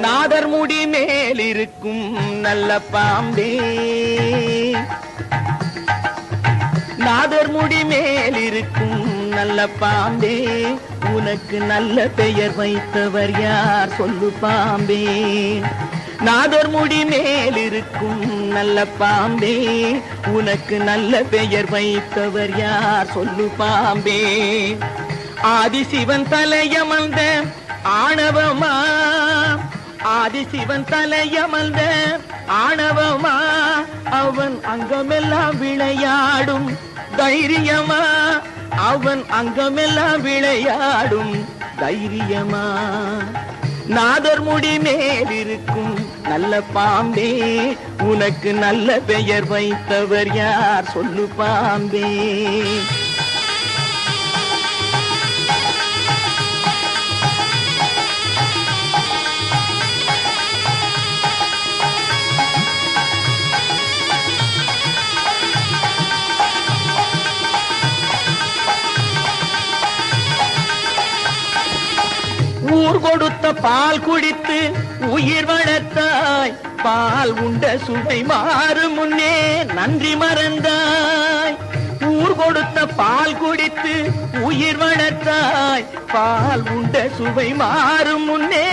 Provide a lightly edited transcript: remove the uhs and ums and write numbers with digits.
நாதர் முடி மேலிருக்கும் நல்ல பாம்பே, நாதர் முடி மேலிருக்கும் நல்ல பாம்பே, உனக்கு நல்ல பெயர் வைத்தவர் யார் சொல்லு பாம்பே. நாதர் முடி மேலிருக்கும் நல்ல பாம்பே, உனக்கு நல்ல பெயர் வைத்தவர் யார் சொல்லு பாம்பே. ஆதிசிவன் தலையமர்ந்த ஆணவமா, ஆதிசிவன் தலையமர்ந்த ஆணவமா, அவன் அங்கமெல்லாம் விளையாடும் தைரியமா, அவன் அங்கமெல்லாம் விளையாடும் தைரியமா. நாதர் முடி மேலிருக்கும் நல்ல பாம்பே, உனக்கு நல்ல பெயர் வைத்தவர் யார் சொல்லு பாம்பே. ஊர் கொடுத்த பால் குடித்து உயிர் வளர்த்தாய், பால் உண்ட சுவை மாறும் முன்னே நன்றி மறந்தாய். ஊர் கொடுத்த பால் குடித்து உயிர் வளர்த்தாய், பால் உண்ட சுவை மாறும் முன்னே